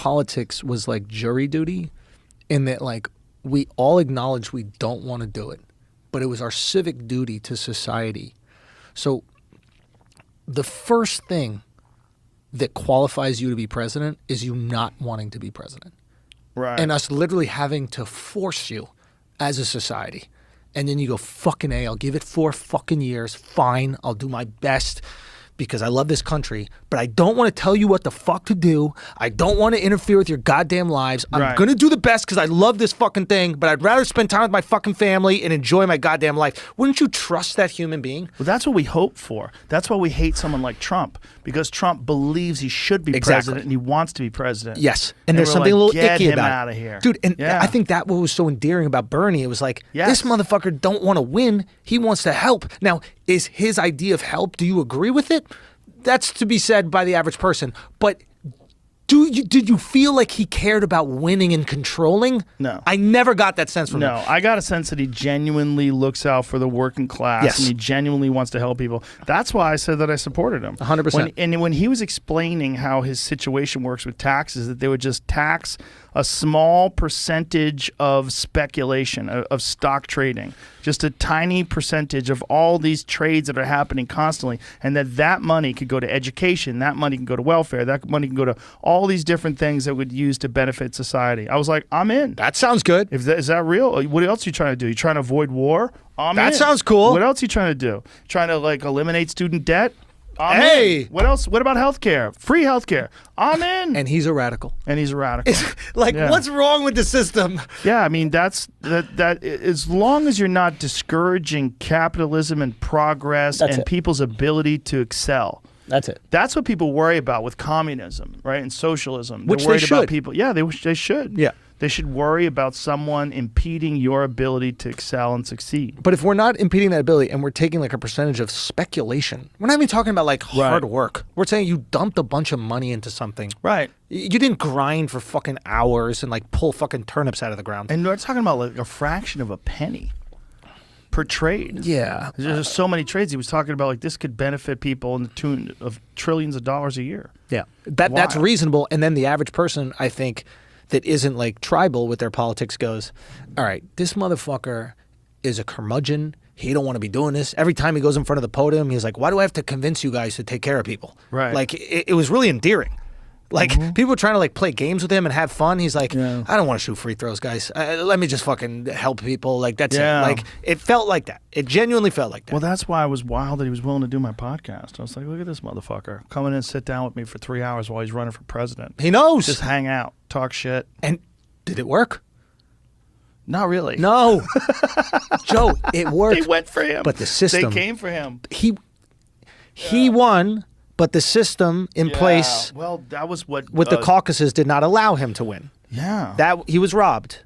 politics was like jury duty, in that like we all acknowledge we don't want to do it, but it was our civic duty to society. So the first thing that qualifies you to be president is you not wanting to be president. Right. And us literally having to force you as a society. And then you go, fucking A, I'll give it 4 fucking years. Fine, I'll do my best because I love this country, but I don't want to tell you what the fuck to do. I don't want to interfere with your goddamn lives. I'm going to do the best because I love this fucking thing, but I'd rather spend time with my fucking family and enjoy my goddamn life. Wouldn't you trust that human being? Well, that's what we hope for. That's why we hate someone like Trump, because Trump believes he should be president and he wants to be president. Yes. And there's something a little icky about it. Get him out of here. Dude, and I think that what was so endearing about Bernie, it was like, this motherfucker don't want to win. He wants to help. Now, is his idea of help, do you agree with it? That's to be said by the average person. But did you feel like he cared about winning and controlling? No. I never got that sense from him. No, I got a sense that he genuinely looks out for the working class and he genuinely wants to help people. That's why I said that I supported him. 100%. When he was explaining how his situation works with taxes, that they would just tax a small percentage of speculation, of stock trading, just a tiny percentage of all these trades that are happening constantly, and that money could go to education, that money can go to welfare, that money can go to all these different things that would use to benefit society. I was like, I'm in. That sounds good. Is that real? What else are you trying to do? You trying to avoid war? That sounds cool. What else are you trying to do? Trying to like eliminate student debt? I'm in. What else? What about healthcare? Free healthcare? I'm in. And he's a radical. What's wrong with the system? Yeah, I mean that as long as you're not discouraging capitalism and progress people's ability to excel. That's it. That's what people worry about with communism, right? And socialism. Which They're worried they should. about people. Yeah, they should. Yeah. They should worry about someone impeding your ability to excel and succeed. But if we're not impeding that ability and we're taking like a percentage of speculation, we're not even talking about like hard work. We're saying you dumped a bunch of money into something. Right. You didn't grind for fucking hours and like pull fucking turnips out of the ground. And we're talking about like a fraction of a penny per trade. Yeah. There's so many trades. He was talking about like this could benefit people in the tune of trillions of dollars a year. Yeah. That's reasonable. And then the average person, I think, that isn't like tribal with their politics goes, all right, this motherfucker is a curmudgeon. He don't want to be doing this. Every time he goes in front of the podium, he's like, why do I have to convince you guys to take care of people? Right. Like it was really endearing. Like people were trying to like play games with him and have fun. He's like, I don't want to shoot free throws, guys. Let me just fucking help people. Like that's it. Like it felt like that. It genuinely felt like that. Well, that's why I was wild that he was willing to do my podcast. I was like, look at this motherfucker coming in and sit down with me for 3 hours while he's running for president. He knows. Just hang out, talk shit. And did it work? Not really. No. Joe, it worked. They went for him. But the system. They came for him. He won. But the system in place, well, that was what with the caucuses did not allow him to win. Yeah, that he was robbed.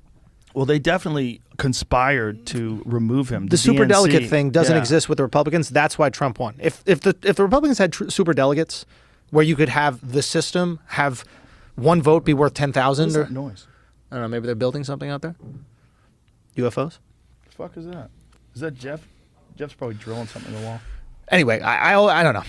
Well, they definitely conspired to remove him. The superdelegate thing doesn't exist with the Republicans. That's why Trump won. If the Republicans had superdelegates, where you could have the system have one vote be worth 10,000. What's that noise? I don't know. Maybe they're building something out there. UFOs. The fuck is that? Is that Jeff? Jeff's probably drilling something in the wall. Anyway, I don't know.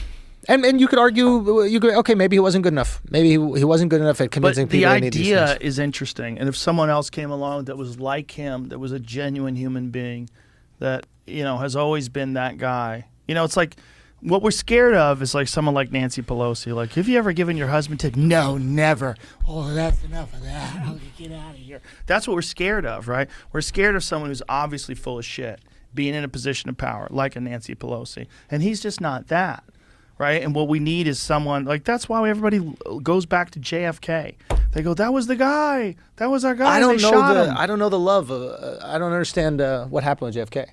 And you could argue, okay, maybe he wasn't good enough. Maybe he wasn't good enough at convincing people. But the idea is interesting. And if someone else came along that was like him, that was a genuine human being, that has always been that guy. It's like what we're scared of is like someone like Nancy Pelosi. Like, have you ever given your husband tip? No, never. Oh, that's enough of that. How do you get out of here? That's what we're scared of, right? We're scared of someone who's obviously full of shit, being in a position of power, like a Nancy Pelosi, and he's just not that. Right, and what we need is someone like that's why everybody goes back to JFK. They go, "That was the guy. That was our guy." I don't shot him. I don't know the love. I don't understand what happened with JFK.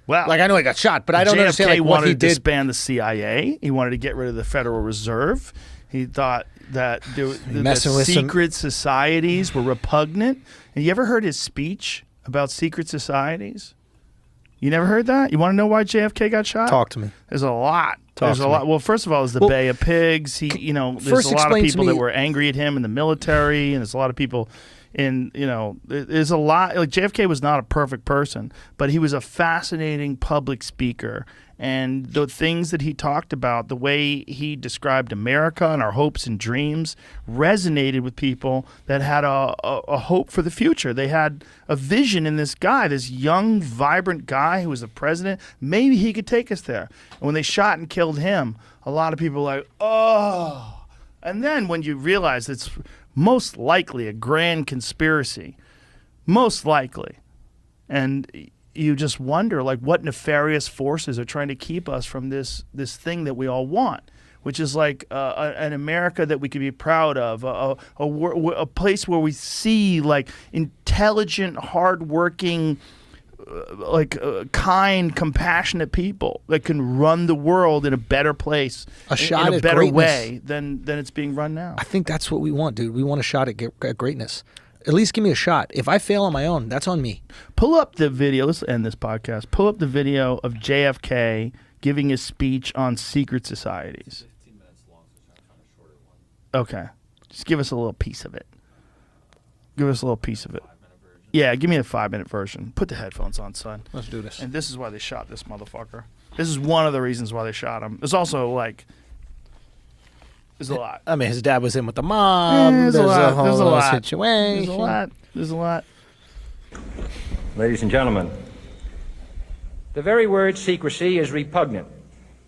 Well, like I know he got shot, but I don't understand like, what he did. Wanted to disband the CIA. He wanted to get rid of the Federal Reserve. He thought that the secret societies were repugnant. And you ever heard his speech about secret societies? You never heard that? You want to know why JFK got shot? Talk to me. There's a lot. There's a lot. Well, first of all, there's the Bay of Pigs. There's a lot of people that were angry at him in the military, and there's a lot of people, there's a lot. Like JFK was not a perfect person, but he was a fascinating public speaker. And the things that he talked about, the way he described America and our hopes and dreams, resonated with people that had a hope for the future. They had a vision in this guy, this young, vibrant guy who was the president. Maybe he could take us there. And when they shot and killed him, a lot of people were like, oh. And then when you realize it's most likely a grand conspiracy, most likely, and you just wonder, like, what nefarious forces are trying to keep us from this thing that we all want, which is like an America that we could be proud of, a place where we see like intelligent, hardworking, kind, compassionate people that can run the world in a better place, in a better way than it's being run now. I think that's what we want, dude. We want a shot at greatness. At least give me a shot. If I fail on my own, that's on me. Pull up the video. Let's end this podcast. Pull up the video of JFK giving his speech on secret societies. 15 minutes long, so I'm trying to find a shorter one. Okay. Just give us a little piece of it. Give us a little piece of it. 5-minute version. Yeah, give me a 5-minute version. Put the headphones on, son. Let's do this. And this is why they shot this motherfucker. This is one of the reasons why they shot him. There's also, like, there's a lot. I mean, his dad was in with the mob. There's a lot. Whole There's a lot. situation. There's a lot. There's a lot. Ladies and gentlemen, the very word secrecy is repugnant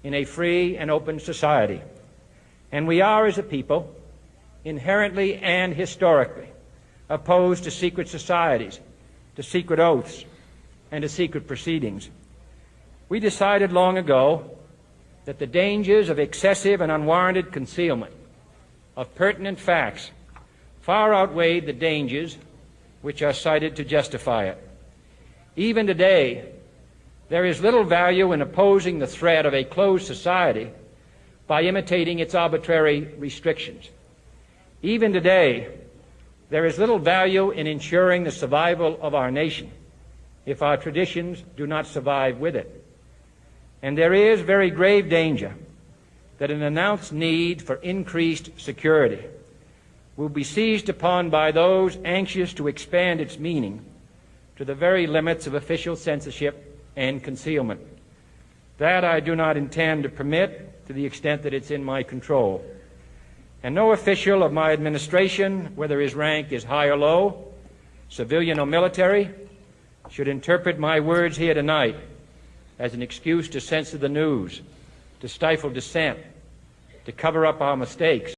in a free and open society. And we are, as a people, inherently and historically opposed to secret societies, to secret oaths, and to secret proceedings. We decided long ago that the dangers of excessive and unwarranted concealment of pertinent facts far outweighed the dangers which are cited to justify it. Even today, there is little value in opposing the threat of a closed society by imitating its arbitrary restrictions. Even today, there is little value in ensuring the survival of our nation if our traditions do not survive with it. And there is very grave danger that an announced need for increased security will be seized upon by those anxious to expand its meaning to the very limits of official censorship and concealment. That I do not intend to permit to the extent that it's in my control. And no official of my administration, whether his rank is high or low, civilian or military, should interpret my words here tonight as an excuse to censor the news, to stifle dissent, to cover up our mistakes.